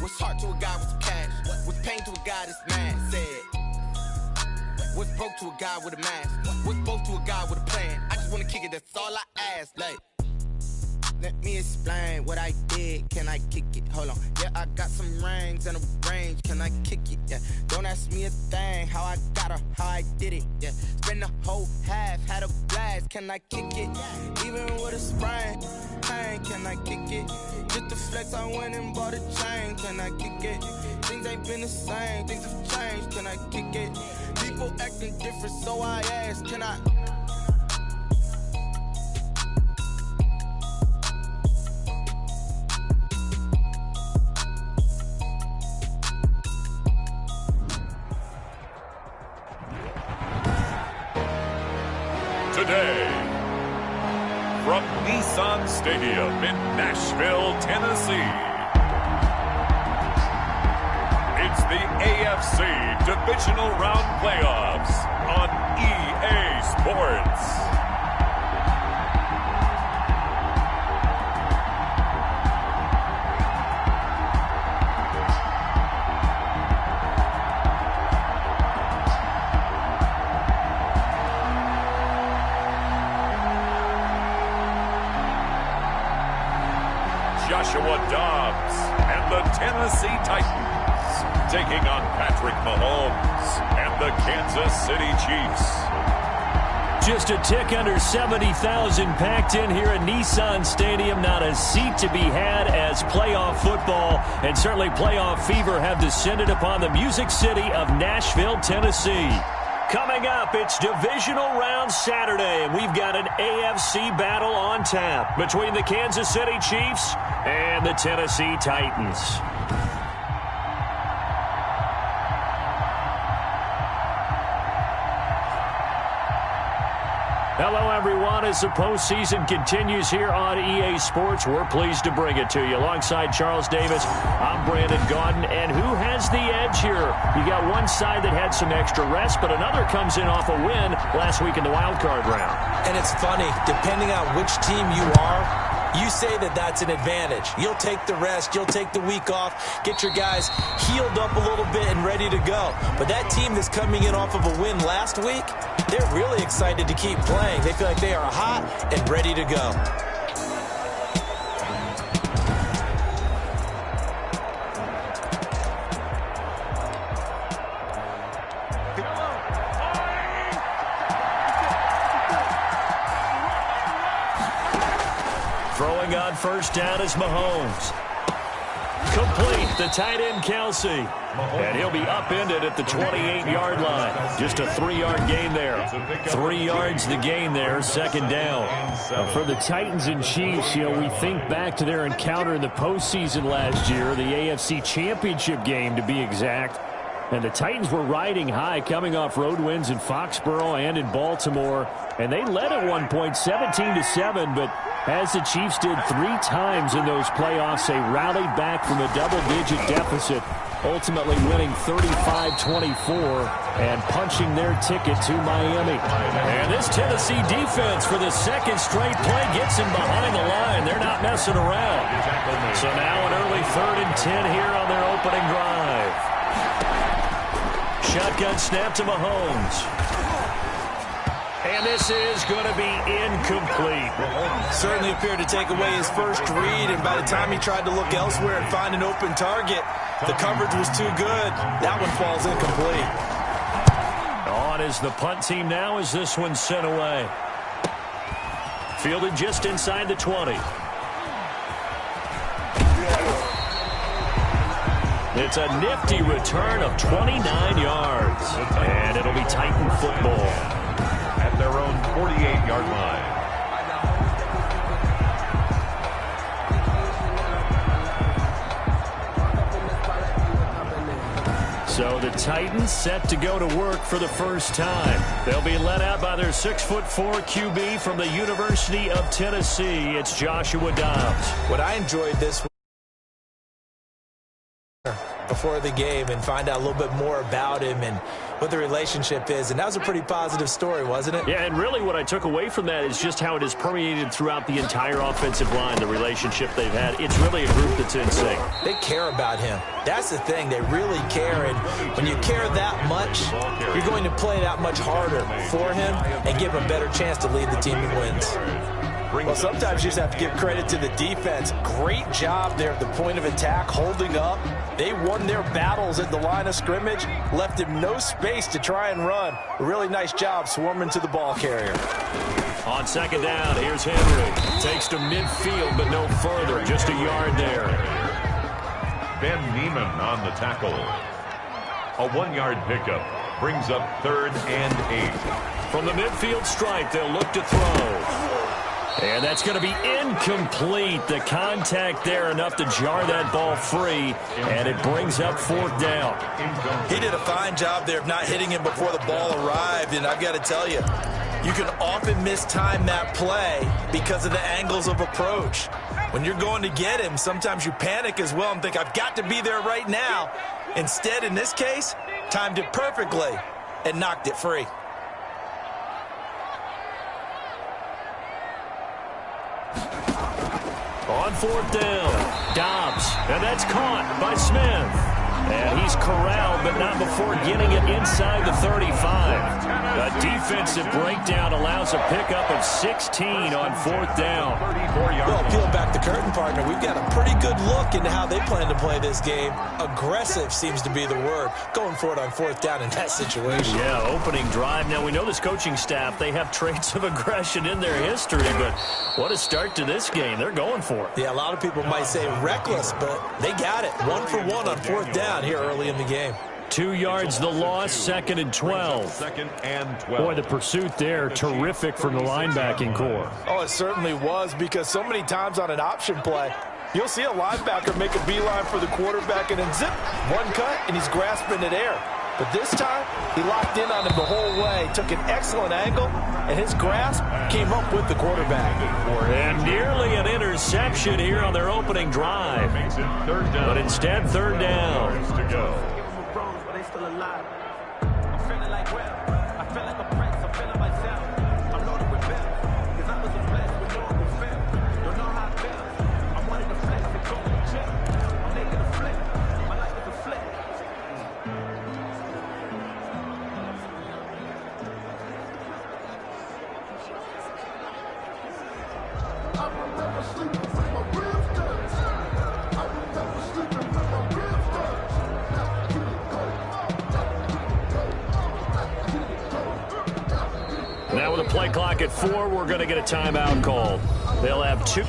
What's heart to a guy with some cash? What's pain to a guy that's mad? Said. What's broke to a guy with a mask? What's both to a guy with a plan? I just wanna kick it, that's all I ask. Like, let me explain what I did. Can I kick it? Hold on. Yeah, I got some rings and a range. Can I kick it? Yeah. Don't ask me a thing. How I got her, how I did it. Yeah. Spend the whole half, had a blast. Can I kick it? Even with a sprain. Pain, can I kick it? Just to flex, I went and bought a chain. Can I kick it? Things ain't been the same. Things have changed. Can I kick it? People acting different, so I ask, can I? Today, from Nissan Stadium in Nashville, Tennessee, it's the AFC Divisional Round Playoffs on EA Sports. Joshua Dobbs and the Tennessee Titans taking on Patrick Mahomes and the Kansas City Chiefs. Just a tick under 70,000 packed in here at Nissan Stadium. Not a seat to be had as playoff football and certainly playoff fever have descended upon the Music City of Nashville, Tennessee. Coming up, it's Divisional Round Saturday, and we've got an AFC battle on tap between the Kansas City Chiefs and the Tennessee Titans. Hello, everyone. As the postseason continues here on EA Sports, we're pleased to bring it to you. Alongside Charles Davis, I'm Brandon Gaudin. And who has the edge here? You got one side that had some extra rest, but another comes in off a win last week in the wild card round. And it's funny, depending on which team you are, you say that that's an advantage. You'll take the rest, you'll take the week off, get your guys healed up a little bit and ready to go. But that team that's coming in off of a win last week, they're really excited to keep playing. They feel like they are hot and ready to go. Throwing on first down is Mahomes. Complete, the tight end Kelsey. And he'll be upended at the 28-yard line. Just a 3-yard gain there. 3 yards the gain there, second down. For the Titans and Chiefs, we think back to their encounter in the postseason last year, the AFC Championship game to be exact. And the Titans were riding high, coming off road wins in Foxborough and in Baltimore. And they led at one point 17-7, but as the Chiefs did 3 times in those playoffs, they rallied back from a double-digit deficit, ultimately winning 35-24 and punching their ticket to Miami. And this Tennessee defense for the second straight play gets him behind the line. They're not messing around. So now an early 3rd and 10 here on their opening drive. Shotgun snap to Mahomes. And this is going to be incomplete. Certainly appeared to take away his first read, and by the time he tried to look elsewhere and find an open target, the coverage was too good. That one falls incomplete. On is the punt team now as this one's sent away. Fielded just inside the 20. It's a nifty return of 29 yards. And it'll be Titan football at their own 48-yard line. So the Titans set to go to work for the first time. They'll be led out by their 6'4" QB from the University of Tennessee. It's Joshua Dobbs. What I enjoyed this before the game and find out a little bit more about him and what the relationship is. And that was a pretty positive story, wasn't it? Yeah, and really what I took away from that is just how it has permeated throughout the entire offensive line, the relationship they've had. It's really a group that's in sync. They care about him. That's the thing. They really care. And when you care that much, you're going to play that much harder for him and give him a better chance to lead the team to wins. Well, sometimes you just have to give credit to the defense. Great job there at the point of attack, holding up. They won their battles at the line of scrimmage, left him no space to try and run. A really nice job swarming to the ball carrier. On second down, here's Henry. Takes to midfield, but no further. Just a yard there. Ben Neiman on the tackle. A 1-yard pickup brings up 3rd and 8. From the midfield stripe, they'll look to throw. And that's going to be incomplete. The contact there enough to jar that ball free, and it brings up 4th down. He did a fine job there of not hitting him before the ball arrived, and I've got to tell you, you can often mistime that play because of the angles of approach. When you're going to get him, sometimes you panic as well and think, I've got to be there right now. Instead, in this case, timed it perfectly and knocked it free. On 4th down, Dobbs, and that's caught by Smith. And he's corralled, but not before getting it inside the 35. A defensive breakdown allows a pickup of 16 on 4th down. Well, peel back the curtain, partner. We've got a pretty good look into how they plan to play this game. Aggressive seems to be the word. Going for it on 4th down in that situation. Yeah, opening drive. Now, we know this coaching staff, they have traits of aggression in their history, but what a start to this game. They're going for it. Yeah, a lot of people might say reckless, but they got it. 1 for 1 on 4th down here early in the game. 2 yards the loss, 2nd and 12. 2nd and 12. Boy, the pursuit there, terrific from the linebacking core. Oh, it certainly was, because so many times on an option play, you'll see a linebacker make a beeline for the quarterback and then zip, one cut, and he's grasping at air. But this time, he locked in on him the whole way, took an excellent angle, and his grasp came up with the quarterback. And nearly an interception here on their opening drive. But instead, 3rd down. Now with a play clock at 4, we're going to get a timeout called. They'll have 2.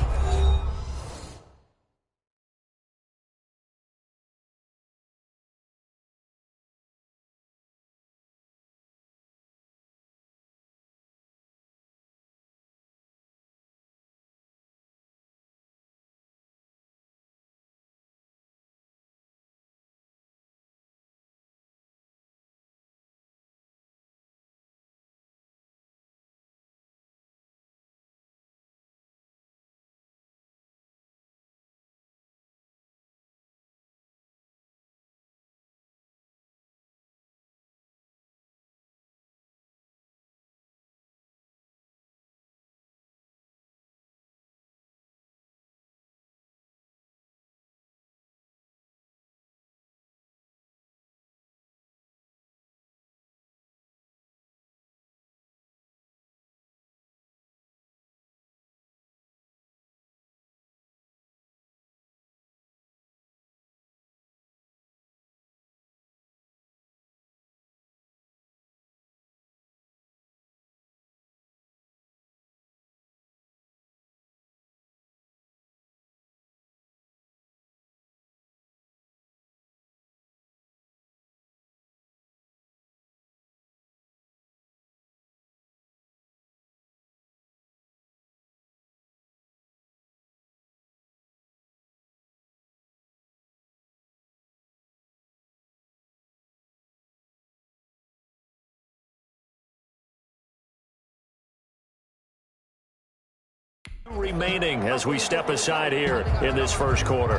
Remaining as we step aside here in this first quarter.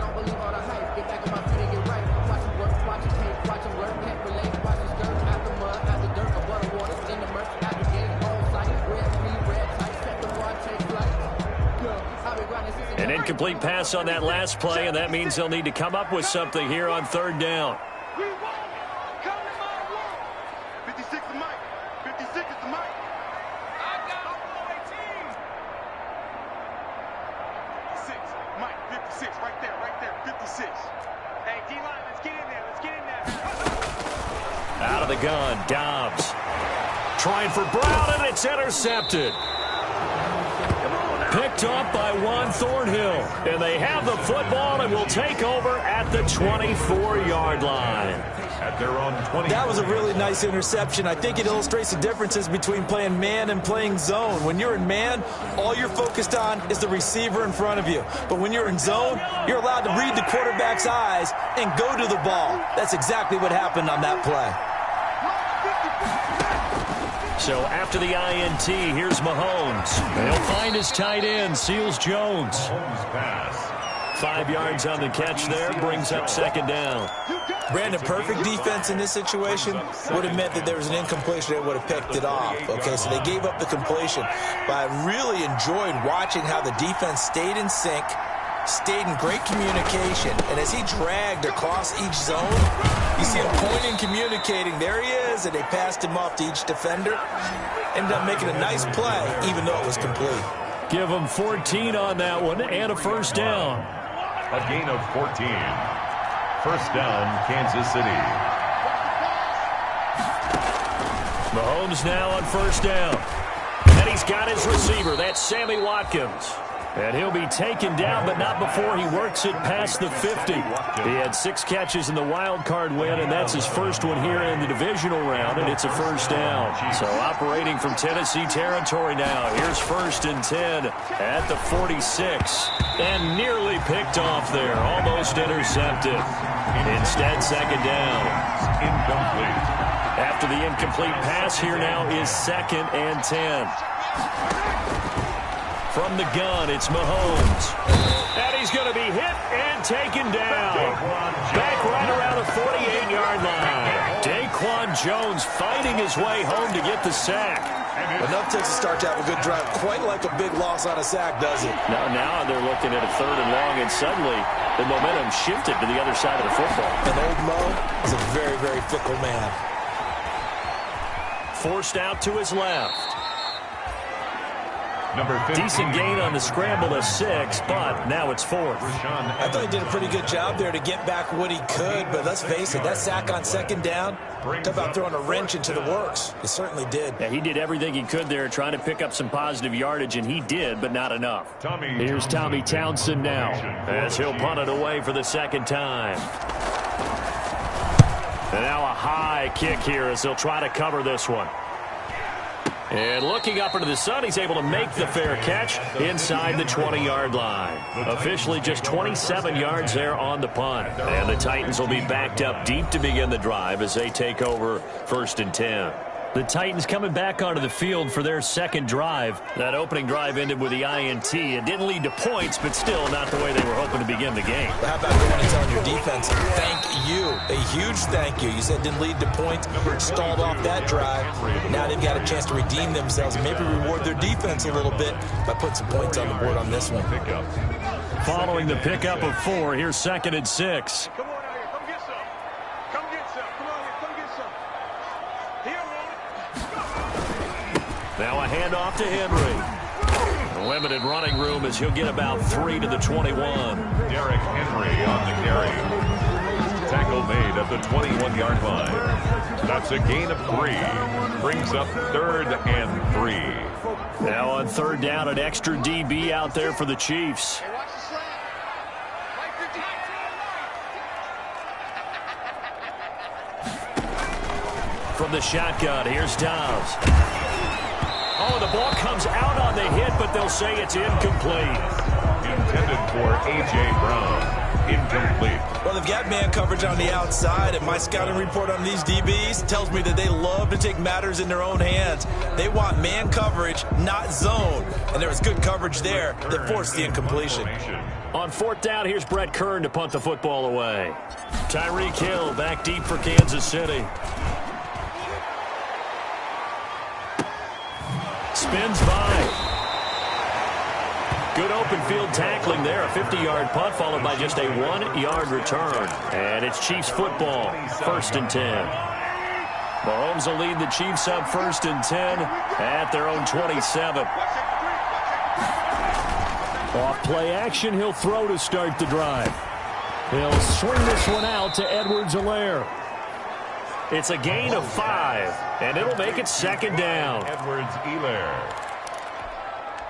incomplete pass on that last play, and that means they'll need to come up with something here on third down. We won't come in my world. 56 is Mike. 56 is Mike. I got all 18. 56. Mike, 56. Right there. 56. Hey, D-line, let's get in there. Let's get in there. Out of the gun, Dobbs. Trying for Brown, and it's intercepted. Picked off by Juan Thornhill. And they have the football and will take over at the 24-yard line. At their own 20. That was a really nice interception. I think it illustrates the differences between playing man and playing zone. When you're in man, all you're focused on is the receiver in front of you. But when you're in zone, you're allowed to read the quarterback's eyes and go to the ball. That's exactly what happened on that play. So after the INT, here's Mahomes. He'll find his tight end, Seals Jones. 5 yards on the catch there, brings up second down. Brandon, perfect defense in this situation would have meant that there was an incompletion that would have picked it off. Okay, so they gave up the completion. But I really enjoyed watching how the defense stayed in sync, stayed in great communication, and as he dragged across each zone, you see him pointing, communicating. There he is, and they passed him off to each defender. Ended up making a nice play, even though it was complete. Give him 14 on that one and a first down. A gain of 14. First down, Kansas City. Mahomes now on first down. And he's got his receiver. That's Sammy Watkins. And he'll be taken down, but not before he works it past the 50. He had 6 catches in the wild card win, and that's his first one here in the divisional round, and it's a first down. So operating from Tennessee territory now. Here's first and 10 at the 46. And nearly picked off there. Almost intercepted. Instead, second down. Incomplete. After the incomplete pass, here now is second and 10. From the gun, it's Mahomes. And he's going to be hit and taken down. Back right around the 48-yard line. Daquan Jones fighting his way home to get the sack. Enough takes to start to have a good drive. Quite like a big loss on a sack, does it? Now they're looking at a third and long, and suddenly the momentum shifted to the other side of the football. And old Mo is a very, very fickle man. Forced out to his left. Number 15. Decent gain on the scramble of 6, but now it's 4th. I thought he did a pretty good job there to get back what he could, but let's face it, that sack on second down, talk about throwing a wrench into the works. It certainly did. Yeah, he did everything he could there trying to pick up some positive yardage, and he did, but not enough. Here's Tommy Townsend now, as he'll punt it away for the second time. And now a high kick here as they'll try to cover this one. And looking up into the sun, he's able to make the fair catch inside the 20-yard line. Officially just 27 yards there on the punt. And the Titans will be backed up deep to begin the drive as they take over first and 10. The Titans coming back onto the field for their second drive. That opening drive ended with the INT. It didn't lead to points, but still not the way they were hoping to begin the game. How about going and telling your defense, thank you, a huge thank you. You said it didn't lead to points, stalled off that drive. Now they've got a chance to redeem themselves, maybe reward their defense a little bit by putting some points on the board on this one. Following the pickup of 4, here's second and 6. Come on out here. Come get some. Come get some. Come on here. Come get some. Here, man. Now a handoff to Henry. Limited running room as he'll get about 3 to the 21. Derrick Henry on the carry. Tackle made at the 21-yard line. That's a gain of 3. Brings up third and 3. Now on third down, an extra DB out there for the Chiefs. Hey, watch the slant. Right 50. From the shotgun, here's Dobbs. Oh, the ball comes out on the hit, but they'll say it's incomplete. Intended for A.J. Brown. Incomplete. Well, they've got man coverage on the outside, and my scouting report on these DBs tells me that they love to take matters in their own hands. They want man coverage, not zone. And there was good coverage there that forced the incompletion. On fourth down, here's Brett Kern to punt the football away. Tyreek Hill back deep for Kansas City. Spins by. Good open field tackling there. A 50-yard punt followed by just a 1-yard return. And it's Chiefs football, 1st and 10. Mahomes will lead the Chiefs up 1st and 10 at their own 27. Off play action, he'll throw to start the drive. He'll swing this one out to Edwards-Helaire. It's a gain of 5, and it'll make it 2nd down. Edwards-Helaire.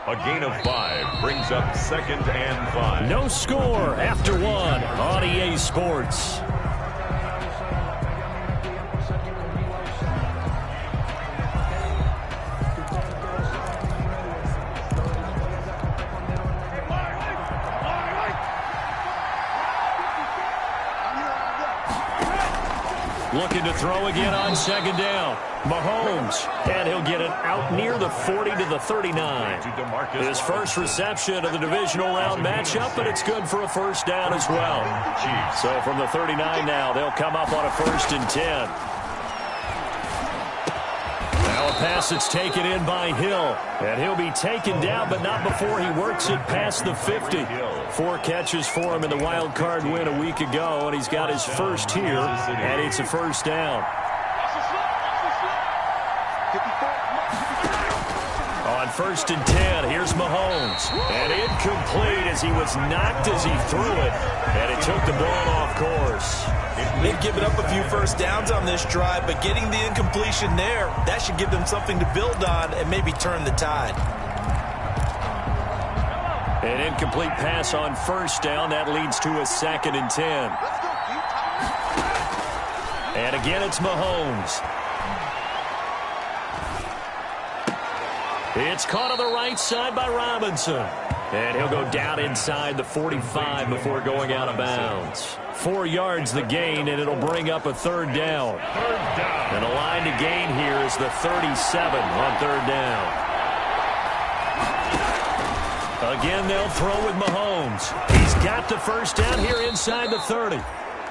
A gain of 5 brings up 2nd and 5. No score after 1 on EA Sports. Looking to throw again on 2nd down. Mahomes, and he'll get it out near the 40 to the 39. His first reception of the divisional round matchup, but it's good for a 1st down as well. So from the 39 now, they'll come up on a 1st and 10. Now a pass that's taken in by Hill, and he'll be taken down, but not before he works it past the 50. 4 catches for him in the wild card win a week ago, and he's got his first here, and it's a 1st down. On 1st and 10, here's Mahomes, and incomplete as he was knocked as he threw it, and it took the ball off course. They've given up a few 1st downs on this drive, but getting the incompletion there, that should give them something to build on and maybe turn the tide. An incomplete pass on 1st down. That leads to a 2nd and 10. And again, it's Mahomes. It's caught on the right side by Robinson. And he'll go down inside the 45 before going out of bounds. 4 yards the gain, and it'll bring up a 3rd down. And the line to gain here is the 37 on 3rd down. Again, they'll throw with Mahomes. He's got the 1st down here inside the 30.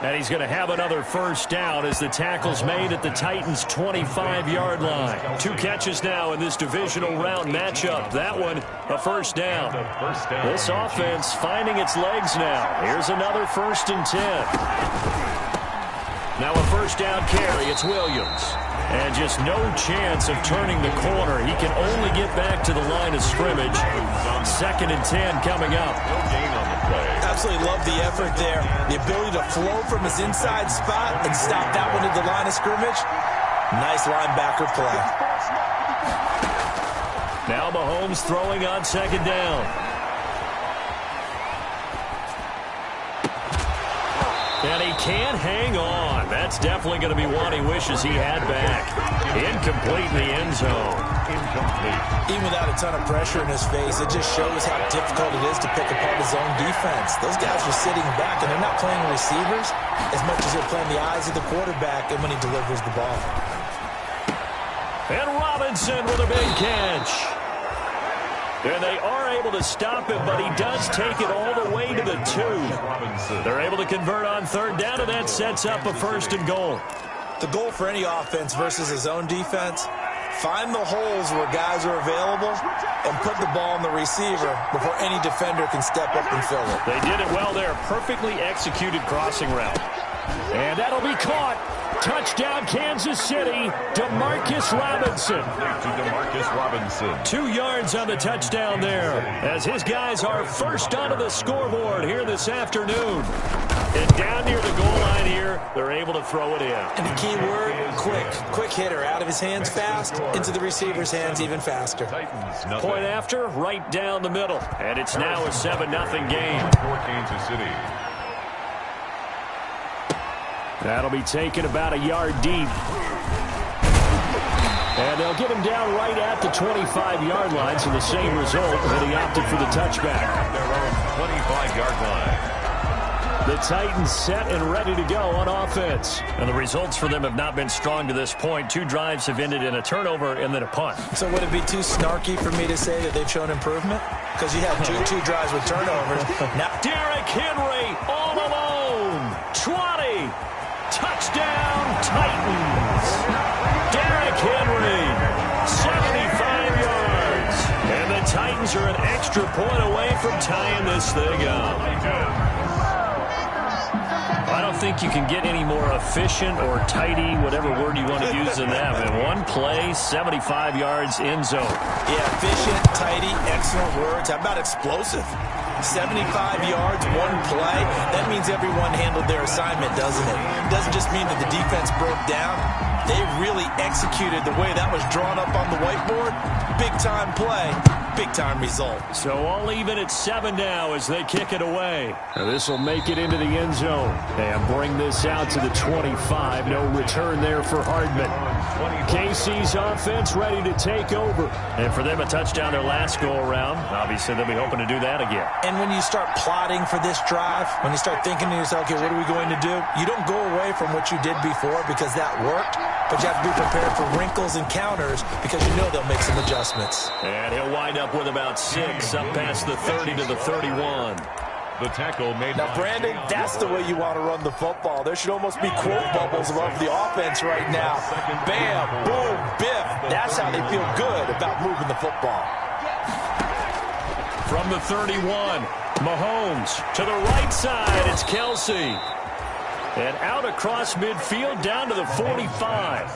And he's going to have another 1st down as the tackle's made at the Titans' 25-yard line. 2 catches now in this divisional round matchup. That one, a 1st down. This offense finding its legs now. Here's another 1st and 10. Now a 1st down carry. It's Williams. And just no chance of turning the corner. He can only get back to the line of scrimmage. 2nd and 10 coming up. No gain on the play. Absolutely love the effort there. The ability to flow from his inside spot and stop that one at the line of scrimmage. Nice linebacker play. Now Mahomes throwing on 2nd down. And he can't hang on. That's definitely going to be one he wishes he had back. Incomplete in the end zone. Incomplete. Even without a ton of pressure in his face, it just shows how difficult it is to pick apart his own defense. Those guys are sitting back, and they're not playing receivers as much as they're playing the eyes of the quarterback and when he delivers the ball. And Robinson with a big catch. And they are able to stop him, but he does take it all the way to the 2. They're able to convert on 3rd down, and that sets up a 1st and goal. The goal for any offense versus his own defense, find the holes where guys are available and put the ball on the receiver before any defender can step up and fill it. They did it well there. Perfectly executed crossing route. And that'll be caught. Touchdown, Kansas City. DeMarcus Robinson. To DeMarcus Robinson. 2 yards on the touchdown there as his guys are first onto the scoreboard here this afternoon. And down near the goal line here, they're able to throw it in. And the key word, quick. Quick hitter. Out of his hands fast, into the receiver's hands even faster. Point after, right down the middle. And it's now a 7-0 game. For Kansas City. That'll be taken about a yard deep. And they'll get him down right at the 25-yard line, so the same result, but he opted for the touchback. Their own 25-yard line. The Titans set and ready to go on offense. And the results for them have not been strong to this point. 2 drives have ended in a turnover and then a punt. So would it be too snarky for me to say that they've shown improvement? Because you had two drives with turnovers. Now Derrick Henry all alone. 20. Touchdown, Titans. Derrick Henry, 75 yards. And the Titans Titans are an extra point away from tying this thing up. I don't think you can get any more efficient or tidy, whatever word you want to use in that. In one play, 75 yards in zone. Yeah, efficient, tidy, excellent words. How about explosive? 75 yards, one play. That means everyone handled their assignment, doesn't it? It doesn't just mean that the defense broke down. They really executed the way that was drawn up on the whiteboard. Big-time play, big-time result. So all even at 7 now as they kick it away. This will make it into the end zone and bring this out to the 25. No return there for Hardman. KC's offense ready to take over. And for them, a touchdown their last go-around. Obviously, they'll be hoping to do that again. And when you start plotting for this drive, when you start thinking to yourself, okay, what are we going to do? You don't go away from what you did before because that worked. But you have to be prepared for wrinkles and counters because you know they'll make some adjustments. And he'll wind up with about 6 up past the 30 to the 31. The tackle made. Now, Brandon, that's the way you want to run the football. There should almost be quote bubbles above the offense right now. Bam, boom, biff. That's how they feel good about moving the football. From the 31, Mahomes to the right side. It's Kelsey. And out across midfield down to the 45.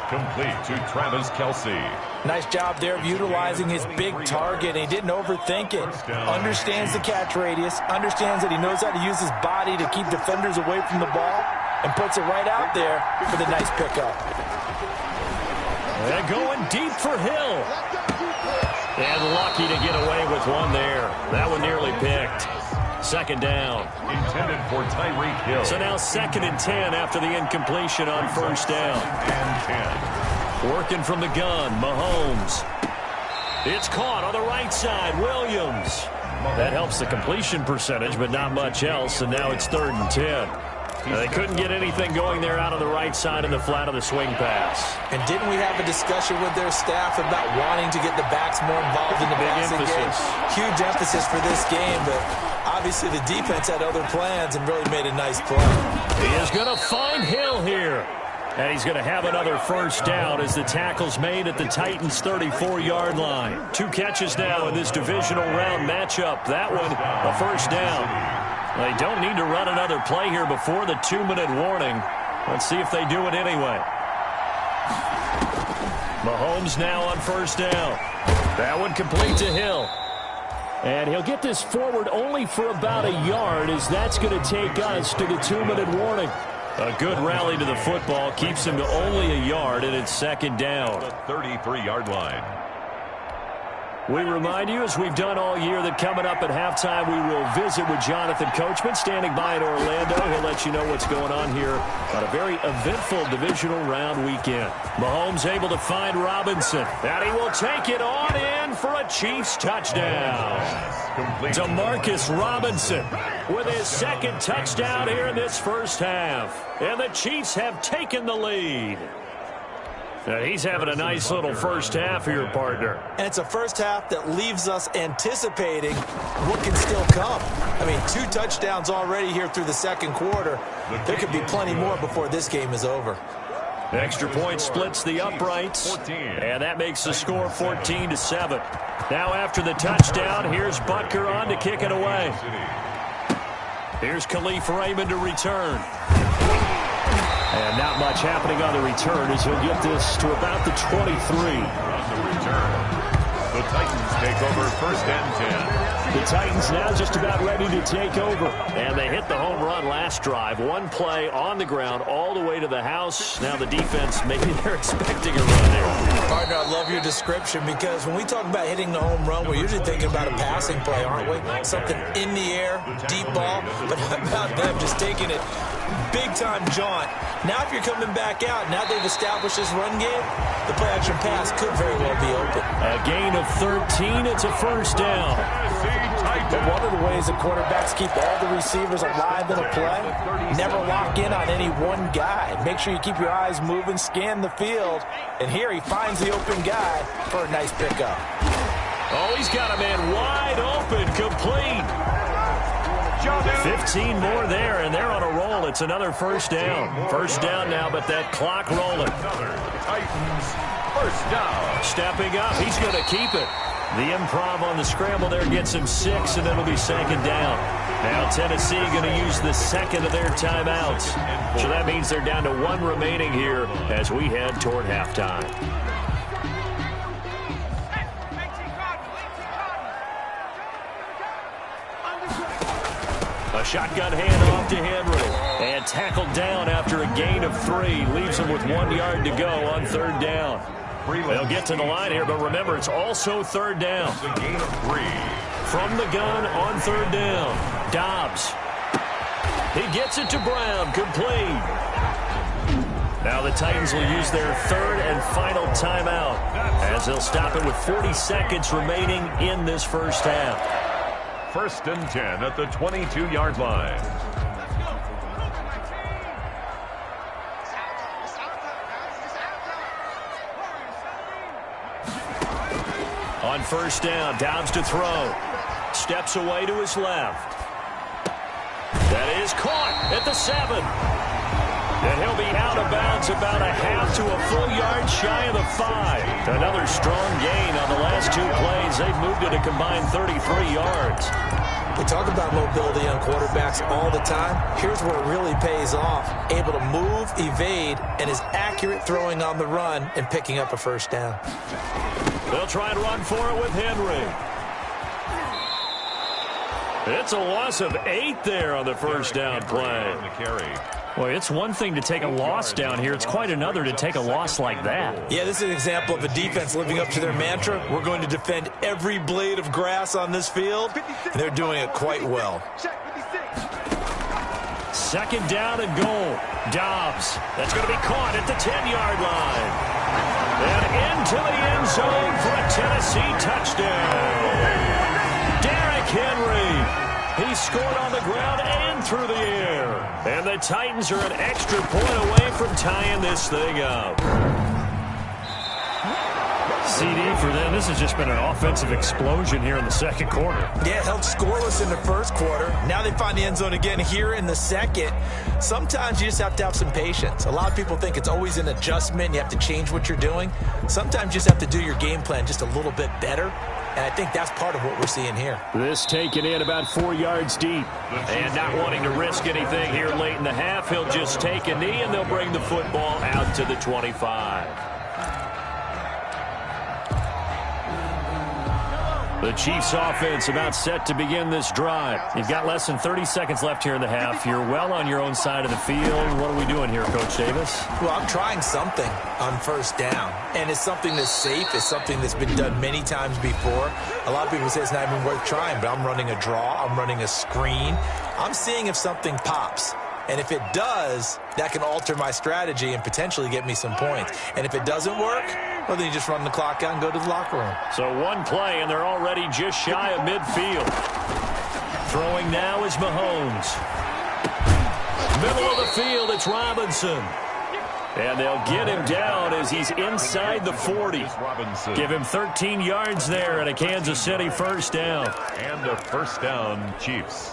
Complete to Travis Kelsey. Nice job there of utilizing his big target. He didn't overthink it. Understands the catch radius. Understands that he knows how to use his body to keep defenders away from the ball. And puts it right out there for the nice pickup. And going deep for Hill. And lucky to get away with one there. That one nearly picked. Second down. Intended for Tyreek Hill. So now 2nd and 10 after the incompletion on first down. And 10. Working from the gun, Mahomes. It's caught on the right side, Williams. That helps the completion percentage, but not much else, and now it's 3rd and 10. They couldn't get anything going there out on the right side in the flat of the swing pass. And didn't we have a discussion with their staff about wanting to get the backs more involved in the passing game? Huge emphasis for this game, but obviously the defense had other plans and really made a nice play. He is going to find Hill here. And he's going to have another first down as the tackle's made at the Titans' 34-yard line. 2 catches now in this divisional round matchup. That one, a first down. They don't need to run another play here before the 2-minute warning. Let's see if they do it anyway. Mahomes now on first down. That one complete to Hill. And he'll get this forward only for about a yard as that's going to take us to the 2-minute warning. A good rally to the football keeps him to only a yard, and it's 2nd down. The 33-yard line. We remind you, as we've done all year, that coming up at halftime, we will visit with Jonathan Coachman, standing by in Orlando. He'll let you know what's going on here on a very eventful divisional round weekend. Mahomes able to find Robinson, and he will take it on in for a Chiefs touchdown. Demarcus Robinson with his 2nd touchdown here in this first half. And the Chiefs have taken the lead. He's having a nice little first half here, partner. And it's a first half that leaves us anticipating what can still come. I mean, 2 touchdowns already here through the 2nd quarter. There could be plenty more before this game is over. Extra point splits the uprights, and that makes the score 14-7. Now after the touchdown, here's Butker on to kick it away. Here's Khalif Raymond to return. And not much happening on the return as he'll get this to about the 23. On the return, the Titans take over 1st and 10. The Titans now just about ready to take over. And they hit the home run last drive. 1 play on the ground all the way to the house. Now the defense, maybe they're expecting a run there. Partner, I love your description because when we talk about hitting the home run, we're usually thinking about a passing play, aren't we? Something in the air, deep ball. But how about them just taking it big-time jaunt? Now if you're coming back out, now they've established this run game, the play-action pass could very well be open. A gain of 13, it's a first down. But one of the ways the quarterbacks keep all the receivers alive in a play, never lock in on any one guy. Make sure you keep your eyes moving, scan the field, and here he finds the open guy for a nice pickup. Oh, he's got a man wide open, complete. 15 more there, and they're on a roll. It's another first down. First down now, but that clock rolling. Titans first down. Stepping up, he's going to keep it. The improv on the scramble there gets him 6, and it'll be second down. Now Tennessee going to use the second of their timeouts. So that means they're down to 1 remaining here as we head toward halftime. A shotgun handoff to Henry. And tackled down after a gain of 3. Leaves him with 1 yard to go on third down. They'll get to the line here, but remember, it's also third down. It's a gain of 3. From the gun on third down. Dobbs. He gets it to Brown. Complete. Now the Titans will use their third and final timeout as they'll stop it with 40 seconds remaining in this first half. 1st and 10 at the 22-yard line. On first down, Dobbs to throw. Steps away to his left. That is caught at the 7. And he'll be out of bounds about a half to a full yard shy of the 5. Another strong gain on the last 2 plays. They've moved it a combined 33 yards. We talk about mobility on quarterbacks all the time. Here's where it really pays off. Able to move, evade, and is accurate throwing on the run and picking up a first down. They'll try and run for it with Henry. It's a loss of 8 there on the first down play. Boy, it's one thing to take a loss down here. It's quite another to take a loss like that. Yeah, this is an example of a defense living up to their mantra. We're going to defend every blade of grass on this field, and they're doing it quite well. Second down and goal. Dobbs. That's going to be caught at the 10-yard line. And into the end zone for a Tennessee touchdown. Derrick Henry. He scored on the ground and through the air. And the Titans are an extra point away from tying this thing up. CD for them. This has just been an offensive explosion here in the second quarter. Yeah, held scoreless in the first quarter. Now they find the end zone again here in the second. Sometimes you just have to have some patience. A lot of people think it's always an adjustment. You have to change what you're doing. Sometimes you just have to do your game plan just a little bit better. And I think that's part of what we're seeing here. This taken in about 4 yards deep. And not wanting to risk anything here late in the half, he'll just take a knee and they'll bring the football out to the 25. The Chiefs offense about set to begin this drive. You've got less than 30 seconds left here in the half. You're well on your own side of the field. What are we doing here, Coach Davis? Well, I'm trying something on first down. And it's something that's safe. It's something that's been done many times before. A lot of people say it's not even worth trying, but I'm running a draw. I'm running a screen. I'm seeing if something pops. And if it does, that can alter my strategy and potentially get me some points. And if it doesn't work, well, then you just run the clock out and go to the locker room. So one play, and they're already just shy of midfield. Throwing now is Mahomes. Middle of the field, it's Robinson. And they'll get him down as he's inside the 40. Give him 13 yards there and a Kansas City first down. And a first down, Chiefs.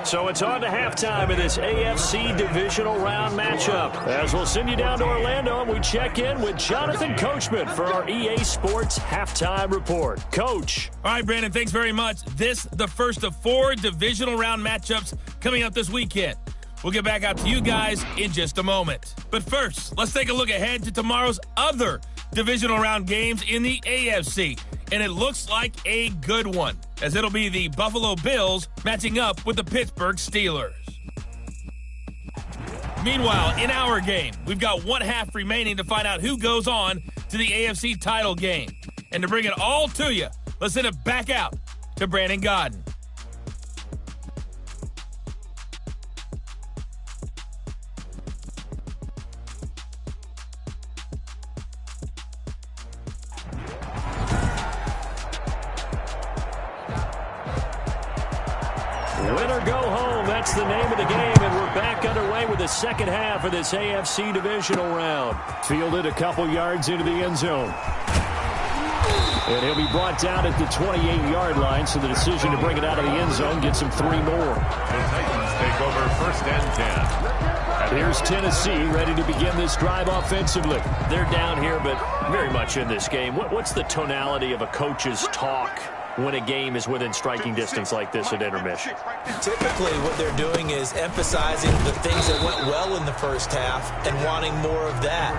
So it's on to halftime of this AFC divisional round matchup. As we'll send you down to Orlando and we check in with Jonathan Coachman for our EA Sports halftime report. Coach. All right, Brandon, thanks very much. This the first of 4 divisional round matchups coming up this weekend. We'll get back out to you guys in just a moment. But first, let's take a look ahead to tomorrow's other divisional round games in the AFC. And it looks like a good one, as it'll be the Buffalo Bills matching up with the Pittsburgh Steelers. Meanwhile, in our game, we've got 1 half remaining to find out who goes on to the AFC title game. And to bring it all to you, let's send it back out to Brandon Godden. Win or go home, that's the name of the game, and we're back underway with the second half of this AFC divisional round. Fielded a couple yards into the end zone. And he'll be brought down at the 28-yard line, so the decision to bring it out of the end zone gets him 3 more. The Titans take over 1st and 10. And here's Tennessee ready to begin this drive offensively. They're down here, but very much in this game. What's the tonality of a coach's talk when a game is within striking distance like this at intermission? Typically, what they're doing is emphasizing the things that went well in the first half and wanting more of that.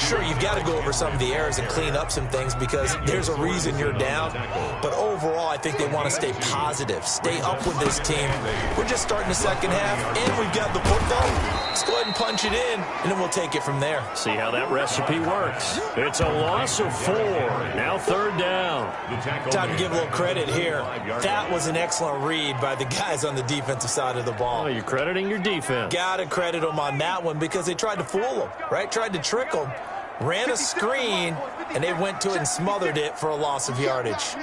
Sure, you've got to go over some of the errors and clean up some things because there's a reason you're down. But overall, I think they want to stay positive, stay up with this team. We're just starting the second half, and we've got the football. Let's go ahead and punch it in, and then we'll take it from there. See how that recipe works. It's a loss of 4. Now 3rd down. Time to give a little credit here. That was an excellent read by the guys on the defensive side of the ball. Oh, you're crediting your defense. Got to credit them on that one because they tried to fool them, right? Tried to trick them. Ran a screen, and they went to it and smothered it for a loss of yardage.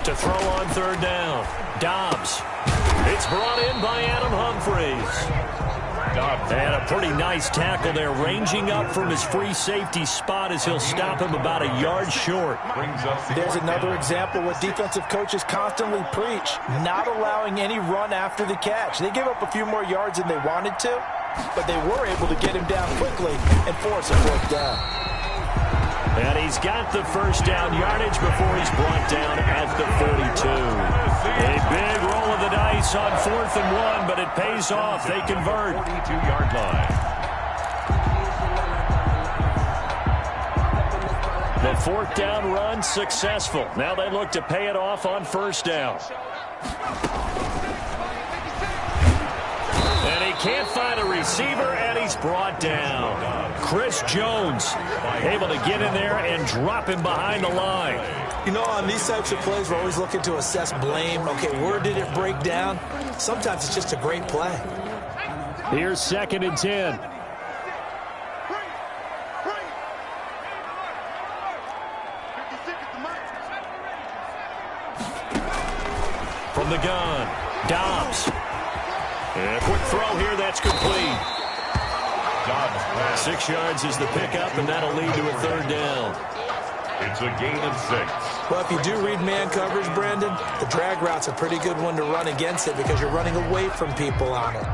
To throw on 3rd down. Dobbs. It's brought in by Adam Humphries. And a pretty nice tackle there, ranging up from his free safety spot as he'll stop him about a yard short. There's another example what defensive coaches constantly preach, not allowing any run after the catch. They gave up a few more yards than they wanted to, but they were able to get him down quickly and force a 4th down. And he's got the 1st down yardage before he's brought down at the 42. A big roll of the dice on 4th and 1, but it pays off. They convert. 42-yard line. The 4th down run successful. Now they look to pay it off on 1st down. And he can't find a receiver, and he's brought down. Chris Jones able to get in there and drop him behind the line. You know, on these types of plays, we're always looking to assess blame. Okay, where did it break down? Sometimes it's just a great play. Here's 2nd and 10. From the gun, Dobbs. And a quick throw here, that's complete. 6 yards is the pickup, and that'll lead to a 3rd down. It's a gain of 6. Well, if you do read man coverage, Brandon, the drag route's a pretty good one to run against it because you're running away from people on it.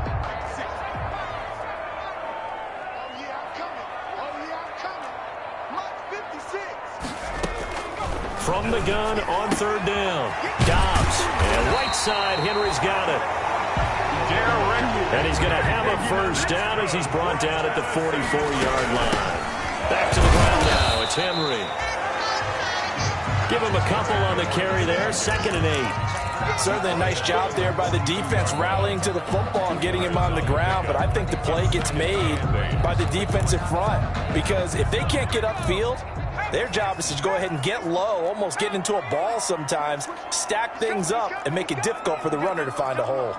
From the gun on 3rd down, Dobbs. And right side, Henry's got it. And he's going to have a 1st down as he's brought down at the 44-yard line. Back to the ground now. It's Henry. Give him a couple on the carry there. 2nd and 8. Certainly a nice job there by the defense rallying to the football and getting him on the ground. But I think the play gets made by the defensive front because if they can't get upfield, their job is to go ahead and get low, almost get into a ball sometimes, stack things up, and make it difficult for the runner to find a hole.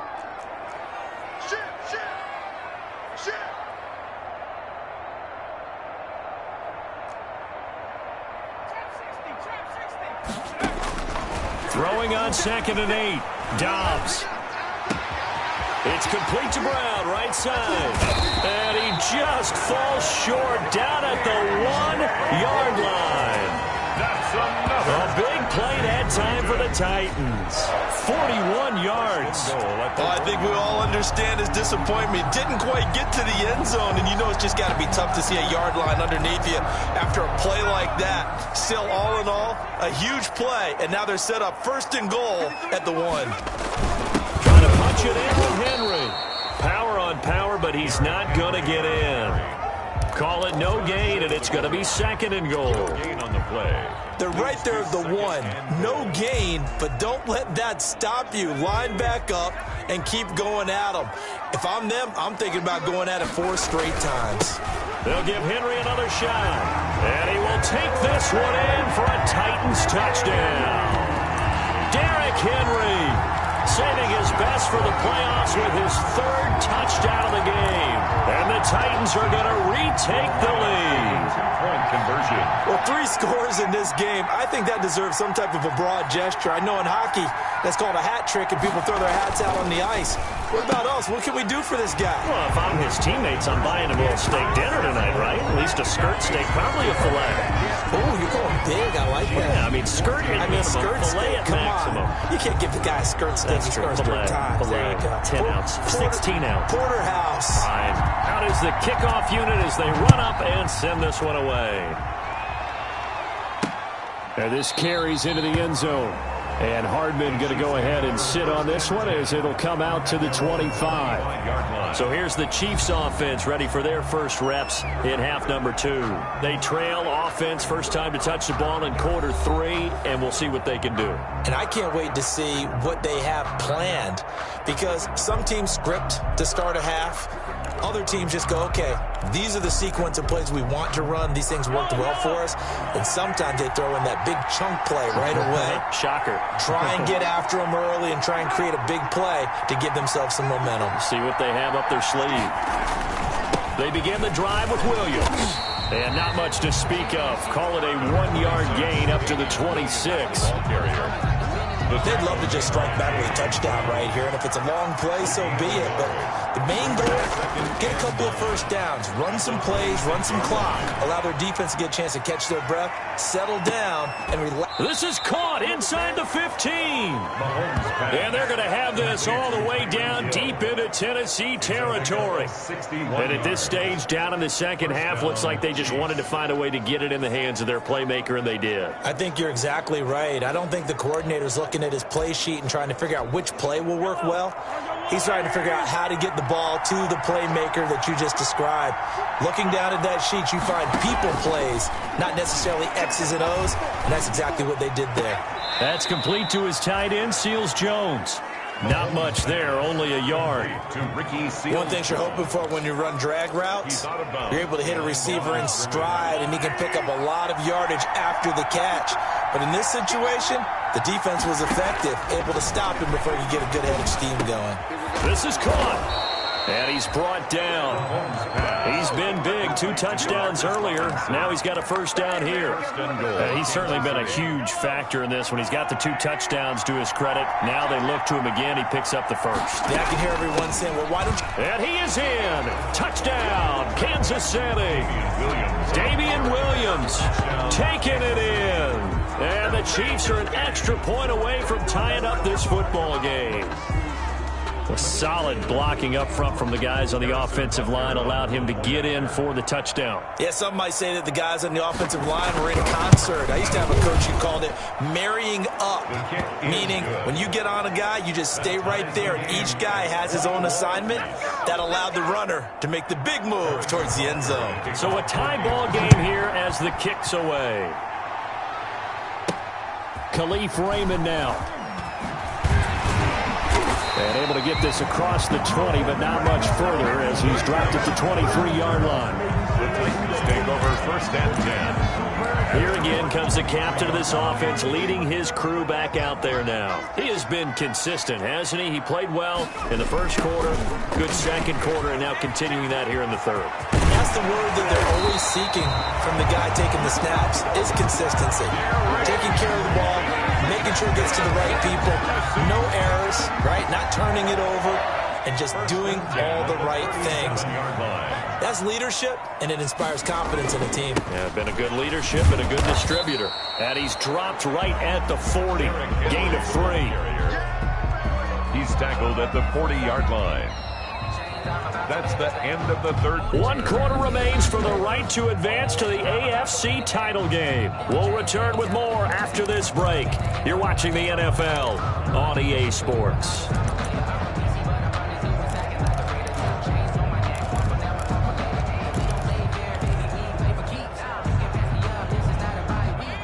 Throwing on 2nd and 8. Dobbs. It's complete to Brown, right side. And he just falls short down at the 1-yard line. That's another. A big play that time for the Titans. 41 yards. Well, I think we all understand his disappointment. Didn't quite get to the end zone, and you know it's just got to be tough to see a yard line underneath you after a play like that. Still, all in all, a huge play, and now they're set up 1st and goal at the 1. Trying to punch it in with Henry. Power on power, but he's not going to get in. Call it no gain, and it's going to be 2nd and goal. Gain on the play. They're right there at the 1. No gain, but don't let that stop you. Line back up and keep going at them. If I'm them, I'm thinking about going at it 4 straight times. They'll give Henry another shot. And he will take this one in for a Titans touchdown. Derrick Henry saving his best for the playoffs with his 3rd touchdown of the game. And the Titans are going to retake the lead. Two-point conversion. Well, 3 scores in this game. I think that deserves some type of a broad gesture. I know in hockey, that's called a hat trick, and people throw their hats out on the ice. What about us? What can we do for this guy? Well, if I'm his teammates, I'm buying him a little steak dinner tonight, right? At least a skirt steak, probably a filet. Oh, you're going big. I like that. Yeah, I mean, skirt at minimum, skirt filet steak. at Come maximum. on. You can't give the guy a skirt steak. That's true. Filet. Filet. 10 ounce. 16 ounce. Porterhouse. Fine. Out is the kickoff unit as they run up and send this one away. And this carries into the end zone. And Hardman going to go ahead and sit on this one as it'll come out to the 25. So here's the Chiefs offense ready for their first reps in half number 2. They trail offense, first time to touch the ball in quarter 3, and we'll see what they can do. And I can't wait to see what they have planned, because some teams script to start a half. Other teams just go, okay, these are the sequence of plays we want to run. These things worked well for us. And sometimes they throw in that big chunk play right away. Shocker. Try and get after them early and try and create a big play to give themselves some momentum. See what they have up their sleeve. They begin the drive with Williams. And not much to speak of. Call it a 1-yard gain up to the 26. They'd love to just strike back with a touchdown right here, and if it's a long play, so be it. But the main goal, get a couple of first downs, run some plays, run some clock, allow their defense to get a chance to catch their breath, settle down, and relax. This is caught inside the 15. And they're going to have this all the way down deep into Tennessee territory. And at this stage, down in the second half, looks like they just wanted to find a way to get it in the hands of their playmaker, and they did. I think you're exactly right. I don't think the coordinator's looking at his play sheet and trying to figure out which play will work well. He's trying to figure out how to get the ball to the playmaker that you just described. Looking down at that sheet, you find people plays, not necessarily X's and O's, and that's exactly what they did there. That's complete to his tight end, Seals Jones. Not much there, only a yard. One thing you're hoping for when you run drag routes, you're able to hit a receiver in stride, and he can pick up a lot of yardage after the catch. But in this situation, the defense was effective, able to stop him before you get a good head of steam going. This is caught. And he's brought down. He's been big. 2 touchdowns earlier. Now he's got a first down here. He's certainly been a huge factor in this when he's got the 2 touchdowns to his credit. Now they look to him again. He picks up the first. Yeah, I can hear everyone saying, well, why don't you... And he is in. Touchdown, Kansas City. Damian Williams taking it in. And the Chiefs are an extra point away from tying up this football game. A solid blocking up front from the guys on the offensive line allowed him to get in for the touchdown. Yeah, some might say that the guys on the offensive line were in concert. I used to have a coach who called it marrying up, meaning when you get on a guy, you just stay right there. Each guy has his own assignment. That allowed the runner to make the big move towards the end zone. So a tie ball game here as the kick's away. Khalif Raymond now. And able to get this across the 20, but not much further as he's dropped at the 23-yard line. The Titans take over first and 10. Here again comes the captain of this offense, leading his crew back out there now. He has been consistent, hasn't he? He played well in the first quarter, good second quarter, and now continuing that here in the third. That's the word that they're always seeking from the guy taking the snaps is consistency. Taking care of the ball, making sure it gets to the right people, no errors, right? Not turning it over, and just doing all the right things. That's leadership, and it inspires confidence in a team. Yeah, been a good leadership and a good distributor. And he's dropped right at the 40. Gain of 3. He's tackled at the 40-yard line. That's the end of the third quarter. 1 quarter remains for the right to advance to the AFC title game. We'll return with more after this break. You're watching the NFL on EA Sports.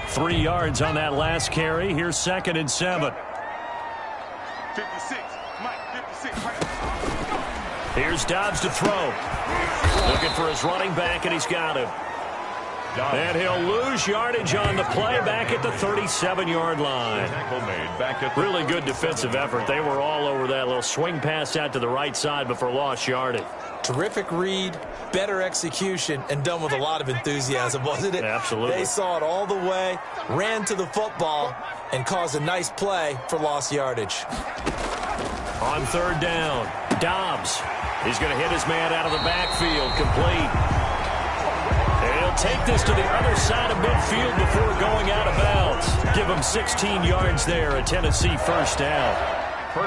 Three yards on that last carry. Here's 2nd and 7. 56, Mike, 56, Mike. Here's Dobbs to throw. Looking for his running back, and he's got him. And he'll lose yardage on the play back at the 37-yard line. Really good defensive effort. They were all over that little swing pass out to the right side before lost yardage. Terrific read, better execution, and done with a lot of enthusiasm, wasn't it? Absolutely. They saw it all the way, ran to the football, and caused a nice play for lost yardage. On third down, Dobbs. He's going to hit his man out of the backfield, complete. And he'll take this to the other side of midfield before going out of bounds. Give him 16 yards there, a Tennessee first down.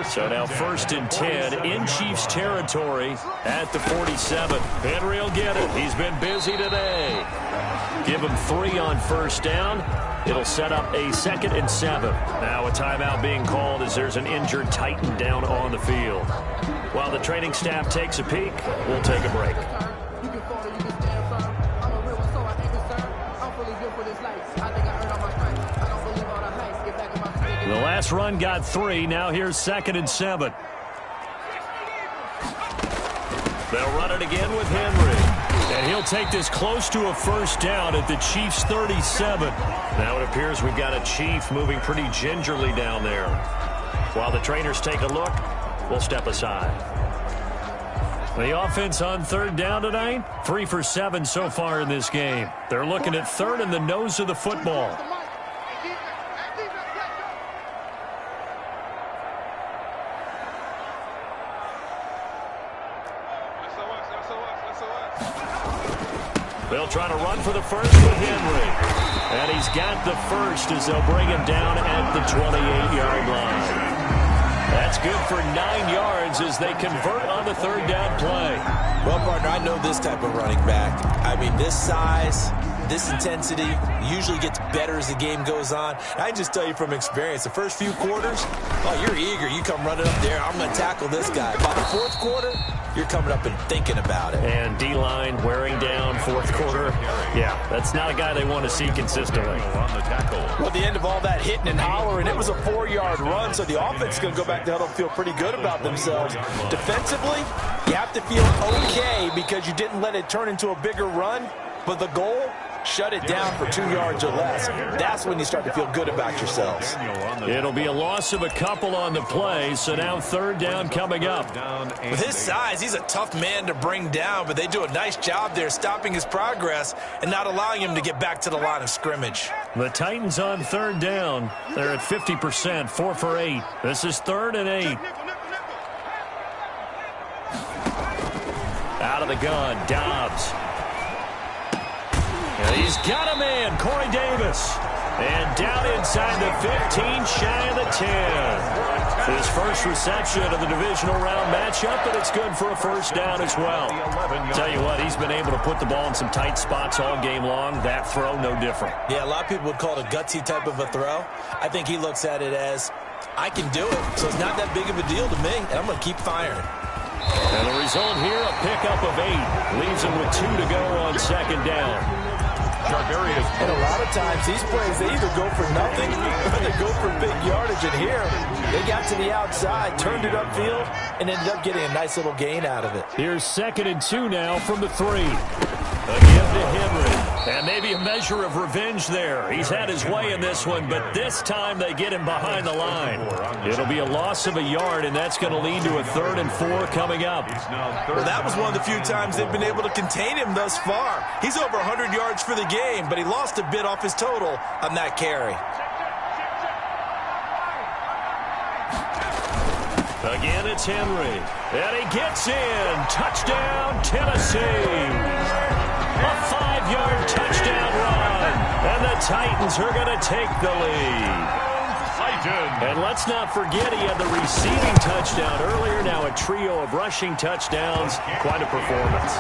So now 1st and 10 in Chiefs territory at the 47. Henry will get it. He's been busy today. Give him 3 on first down. It'll set up a 2nd and 7. Now a timeout being called as there's an injured Titan down on the field. While the training staff takes a peek, we'll take a break. The last run got 3. Now here's 2nd and 7. They'll run it again with Henry. And he'll take this close to a first down at the Chiefs' 37. Now it appears we've got a Chief moving pretty gingerly down there. While the trainers take a look, we'll step aside. The offense on third down tonight, 3 for 7 so far in this game. They're looking at third in the nose of the football. They'll try to run for the first with Henry. And he's got the first as they'll bring him down at the 28-yard line. That's good for 9 yards as they convert on the third down play. Well, partner, I know this type of running back. I mean, this size, this intensity usually gets better as the game goes on. I can just tell you from experience, the first few quarters, oh, you're eager. You come running up there, I'm going to tackle this guy. By the fourth quarter, you're coming up and thinking about it. And D-line wearing down fourth quarter. Yeah, that's not a guy they want to see consistently. Well, at the end of all that hitting and hollering, it was a 4-yard run, so the offense is going to go back to huddle and feel pretty good about themselves. Defensively, you have to feel okay because you didn't let it turn into a bigger run, but the goal, shut it down for 2 yards or less. That's when you start to feel good about yourselves. It'll be a loss of a couple on the play, so now third down coming up. With his size, he's a tough man to bring down, but they do a nice job there stopping his progress and not allowing him to get back to the line of scrimmage. The Titans on third down. They're at 50%, 4 for 8. This is 3rd and 8. Out of the gun, Dobbs. And he's got a man, Corey Davis. And down inside the 15, shy of the 10. His first reception of the divisional round matchup, and it's good for a first down as well. Tell you what, he's been able to put the ball in some tight spots all game long. That throw, no different. Yeah, a lot of people would call it a gutsy type of a throw. I think he looks at it as, I can do it, so it's not that big of a deal to me, and I'm going to keep firing. And the result here, a pickup of 8. Leaves him with 2 to go on second down. And a lot of times, these plays, they either go for nothing or they go for big yardage. And here, they got to the outside, turned it upfield, and ended up getting a nice little gain out of it. Here's 2nd and 2 now from the 3. Again to Henry. And maybe a measure of revenge there. He's had his way in this one, but this time they get him behind the line. It'll be a loss of a yard, and that's going to lead to a 3rd and 4 coming up. Well, that was one of the few times they've been able to contain him thus far. He's over 100 yards for the game, but he lost a bit off his total on that carry. Again, it's Henry. And he gets in. Touchdown, Tennessee. A 5-yard touchdown run. And the Titans are going to take the lead. And let's not forget he had the receiving touchdown earlier. Now a trio of rushing touchdowns. Quite a performance.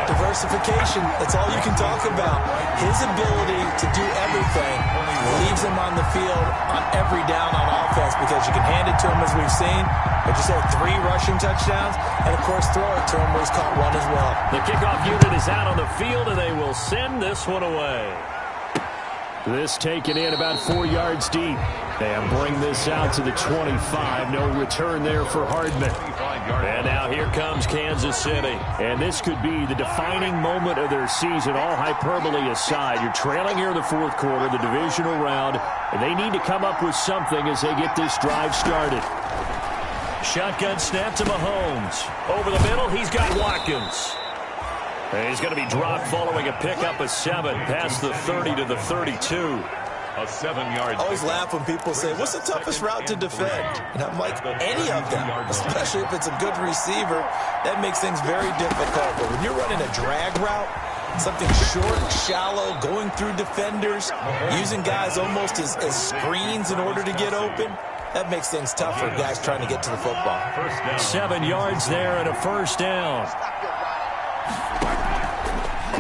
Diversification, that's all you can talk about. His ability to do everything leaves him on the field on every down on offense because you can hand it to him as we've seen. But you said 3 rushing touchdowns, and of course throw it to him where he's caught 1 as well. The kickoff unit is out on the field, and they will send this one away. This taken in about 4 yards deep. And bring this out to the 25. No return there for Hardman. And now here comes Kansas City. And this could be the defining moment of their season, all hyperbole aside. You're trailing here in the fourth quarter, the divisional round, and they need to come up with something as they get this drive started. Shotgun snap to Mahomes. Over the middle, he's got Watkins. And he's going to be dropped following a pickup of 7 past the 30 to the 32. A 7-yard. I always laugh when people say, what's the toughest route to defend? And I'm like, any of them, especially if it's a good receiver. That makes things very difficult. But when you're running a drag route, something short, shallow, going through defenders, using guys almost as screens in order to get open, that makes things tough for guys trying to get to the football. 7 yards there and a first down.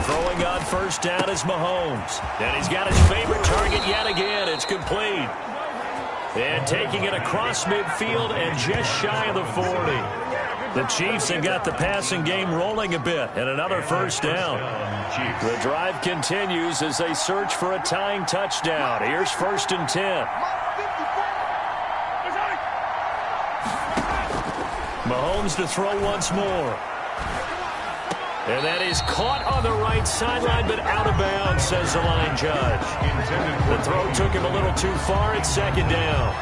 Throwing on first down is Mahomes. And he's got his favorite target yet again. It's complete. And taking it across midfield and just shy of the 40. The Chiefs have got the passing game rolling a bit. And another first down. The drive continues as they search for a tying touchdown. Here's 1st and 10. Mahomes to throw once more. And that is caught on the right sideline, but out of bounds, says the line judge. The throw took him a little too far. It's 2nd down.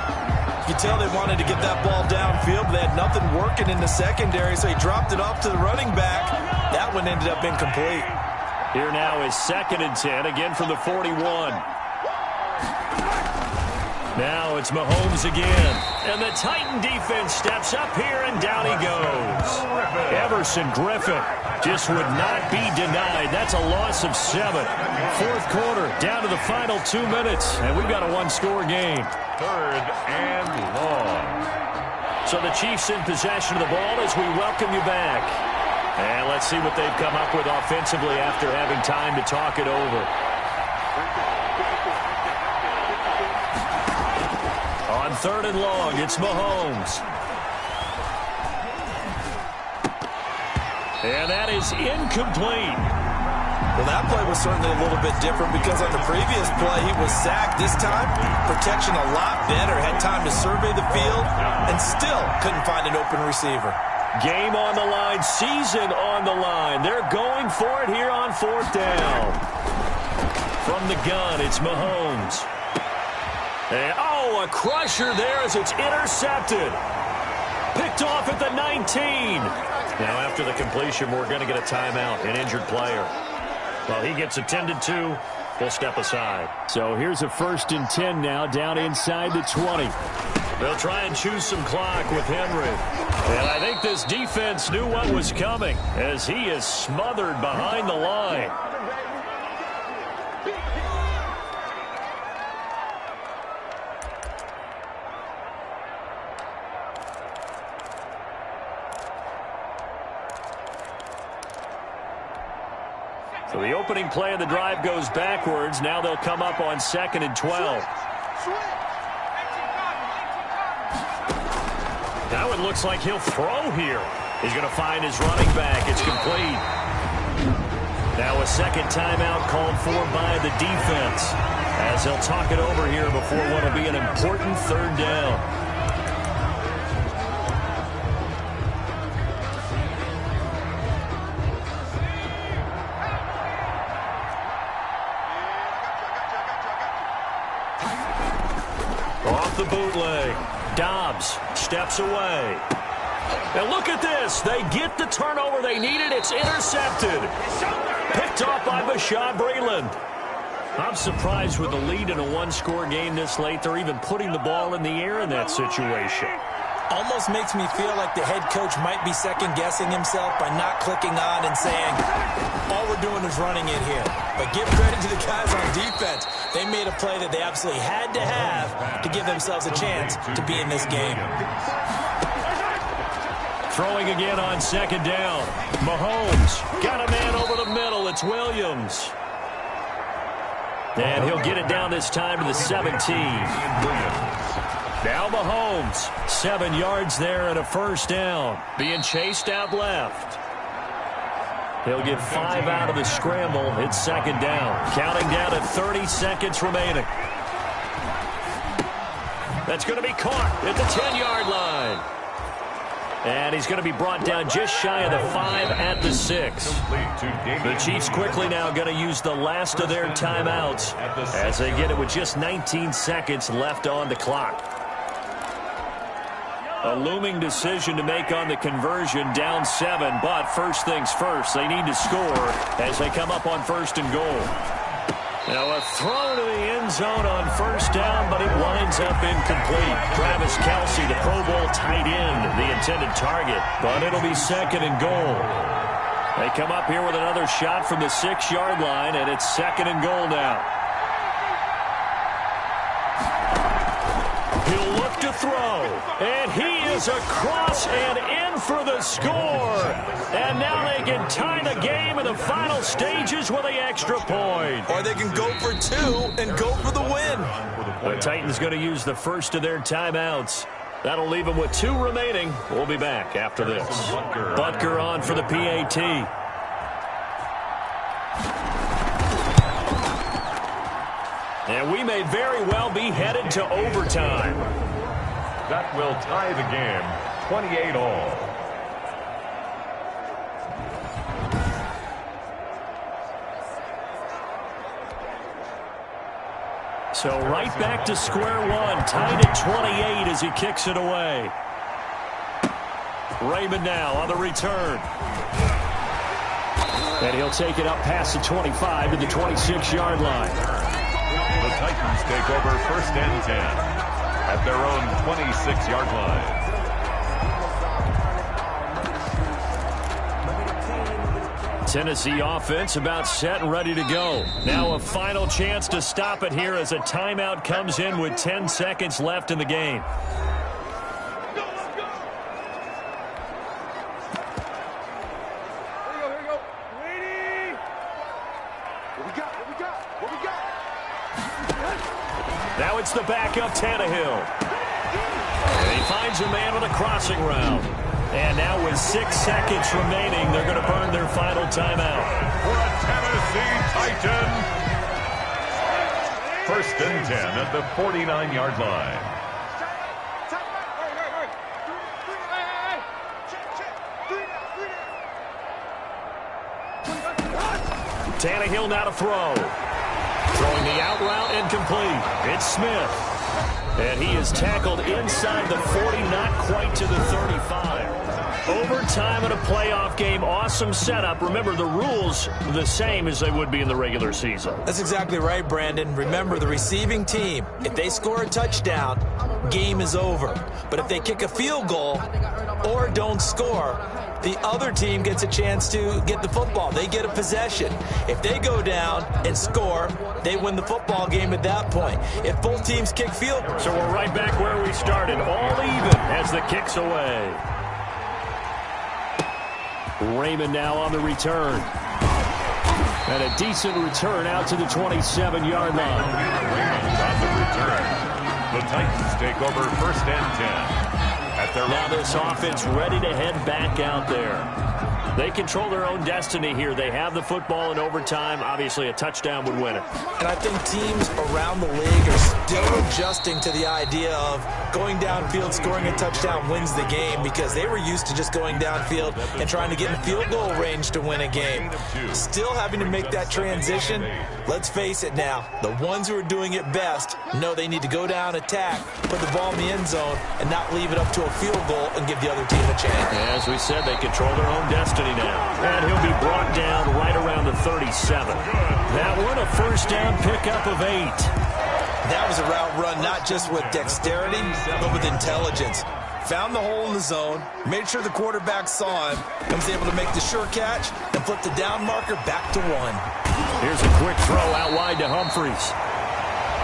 You can tell they wanted to get that ball downfield, but they had nothing working in the secondary, so he dropped it off to the running back. That one ended up incomplete. Here now is 2nd and 10, again from the 41. Now it's Mahomes again. And the Titan defense steps up here, and down he goes. Everson Griffin just would not be denied. That's a loss of 7. 4th quarter, down to the final 2 minutes, and we've got a one-score game. 3rd and long. So the Chiefs in possession of the ball as we welcome you back. And let's see what they've come up with offensively after having time to talk it over. On 3rd and long, it's Mahomes. And that is incomplete. Well, that play was certainly a little bit different because on the previous play, he was sacked. This time, protection a lot better. Had time to survey the field and still couldn't find an open receiver. Game on the line, season on the line. They're going for it here on 4th down. From the gun, it's Mahomes. And, a crusher there as it's intercepted. Picked off at the 19. Now, after the completion, we're going to get a timeout, an injured player. Well, he gets attended to. We'll step aside. So here's a 1st and 10 now, down inside the 20. They'll try and choose some clock with Henry. And I think this defense knew what was coming as he is smothered behind the line. So the opening play of the drive goes backwards. Now they'll come up on 2nd and 12. Now it looks like he'll throw here. He's going to find his running back. It's complete. Now a 2nd timeout called for by the defense as they'll talk it over here before what will be an important 3rd down. The bootleg. Dobbs steps away. And look at this. They get the turnover they needed. It's intercepted. Picked off by Bashaud Breeland. I'm surprised with the lead in a one-score game this late. They're even putting the ball in the air in that situation. Almost makes me feel like the head coach might be second-guessing himself by not clicking on and saying, all we're doing is running it here. But give credit to the guys on defense. They made a play that they absolutely had to have to give themselves a chance to be in this game. Throwing again on 2nd down. Mahomes got a man over the middle. It's Williams. And he'll get it down this time to the 17. Now Mahomes, 7 yards there and a first down. Being chased out left. He'll get 5 out of the scramble. It's 2nd down. Counting down to 30 seconds remaining. That's going to be caught at the 10-yard line. And he's going to be brought down just shy of the 5 at the 6. The Chiefs quickly now going to use the last of their timeouts as they get it with just 19 seconds left on the clock. A looming decision to make on the conversion, down 7. But first things first, they need to score as they come up on 1st and goal. Now a throw to the end zone on 1st down, but it winds up incomplete. Travis Kelce, the Pro Bowl tight end, the intended target. But it'll be 2nd and goal. They come up here with another shot from the 6-yard line, and it's 2nd and goal now. He'll look to throw, and he is across and in for the score. And now they can tie the game in the final stages with the extra point. Or they can go for 2 and go for the win. The Titans going to use the first of their timeouts. That'll leave them with 2 remaining. We'll be back after this. Butker on for the PAT. And we may very well be headed to overtime. That will tie the game, 28-all. So right back to square one, tied at 28 as he kicks it away. Raymond now on the return. And he'll take it up past the 25 to the 26-yard line. The Titans take over 1st and 10 at their own 26-yard line. Tennessee offense about set and ready to go. Now a final chance to stop it here as a timeout comes in with 10 seconds left in the game. Now it's the backup Tannehill. And he finds a man with a crossing route. And now with 6 seconds remaining, they're going to burn their final timeout. For a Tennessee Titan. 1st and 10 at the 49-yard line. Tannehill now to throw. Throwing the out route incomplete. It's Smith. And he is tackled inside the 40, not quite to the 35. Overtime in a playoff game, awesome setup. Remember, the rules are the same as they would be in the regular season. That's exactly right, Brandon. Remember, the receiving team, if they score a touchdown, game is over. But if they kick a field goal or don't score, the other team gets a chance to get the football. They get a possession. If they go down and score, they win the football game at that point. If both teams kick field goals. So we're right back where we started, all even as the kick's away. Raymond now on the return. And a decent return out to the 27-yard line. Raymond on the return. The Titans take over 1st and 10. Now this offense ready to head back out there. They control their own destiny here. They have the football in overtime. Obviously, a touchdown would win it. And I think teams around the league are still adjusting to the idea of going downfield, scoring a touchdown wins the game, because they were used to just going downfield and trying to get in field goal range to win a game. Still having to make that transition. Let's face it now, the ones who are doing it best know they need to go down, attack, put the ball in the end zone, and not leave it up to a field goal and give the other team a chance. As we said, they control their own destiny now. And he'll be brought down right around the 37. That one, a 1st down pickup of 8. That was a route run not just with dexterity, but with intelligence. Found the hole in the zone, made sure the quarterback saw him, and was able to make the sure catch and flip the down marker back to 1. Here's a quick throw out wide to Humphries.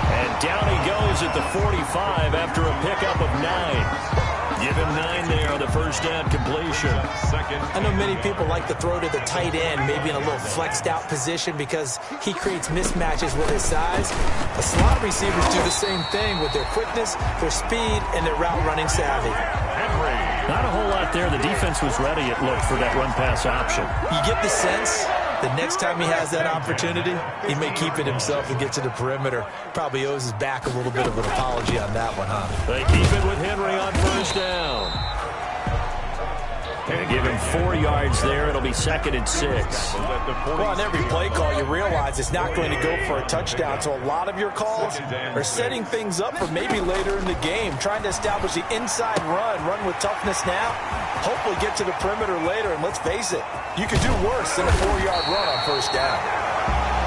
And down he goes at the 45 after a pickup of 9. Give him 9 there on the 1st down completion. I know many people like to throw to the tight end, maybe in a little flexed out position because he creates mismatches with his size. The slot receivers do the same thing with their quickness, their speed, and their route running savvy. Not a whole lot there. The defense was ready, it looked, for that run-pass option. You get the sense the next time he has that opportunity, he may keep it himself and get to the perimeter. Probably owes his back a little bit of an apology on that one, huh? They keep it with Henry on 1st down. And give him 4 yards there. It'll be 2nd and 6. Well, on every play call, you realize it's not going to go for a touchdown. So a lot of your calls are setting things up for maybe later in the game, trying to establish the inside run with toughness now, hopefully get to the perimeter later. And let's face it, you could do worse than a 4-yard run on first down.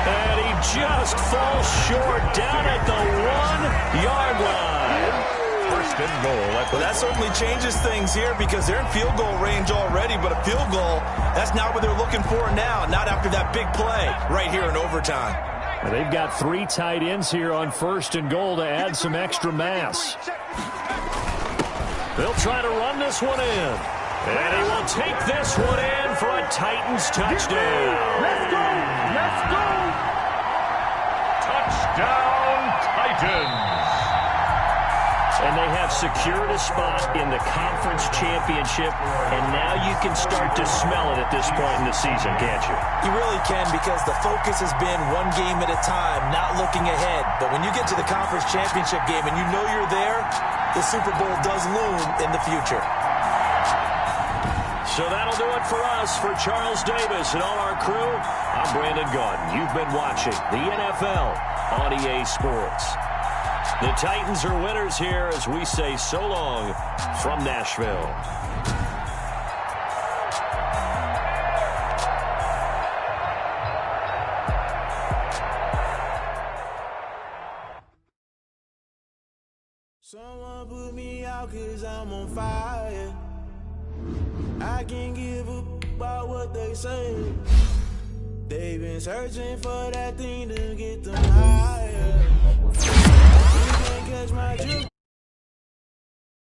And he just falls short down at the 1-yard line. First and goal. Well, that certainly changes things here because they're in field goal range already, but a field goal, that's not what they're looking for now, not after that big play right here in overtime. And they've got 3 tight ends here on 1st and goal to add some extra mass. They'll try to run this one in. And he will take this one in for a Titans touchdown. Let's go! Let's go! Touchdown, Titans. And they have secured a spot in the conference championship, and now you can start to smell it at this point in the season, can't you? You really can, because the focus has been one game at a time, not looking ahead. But when you get to the conference championship game and you know you're there, the Super Bowl does loom in the future. So that'll do it for us. For Charles Davis and all our crew, I'm Brandon Gaudin. You've been watching the NFL on EA Sports. The Titans are winners here as we say so long from Nashville. Someone put me out 'cause I'm on fire. I can't give a about what they say. They've been searching for that thing to get them higher.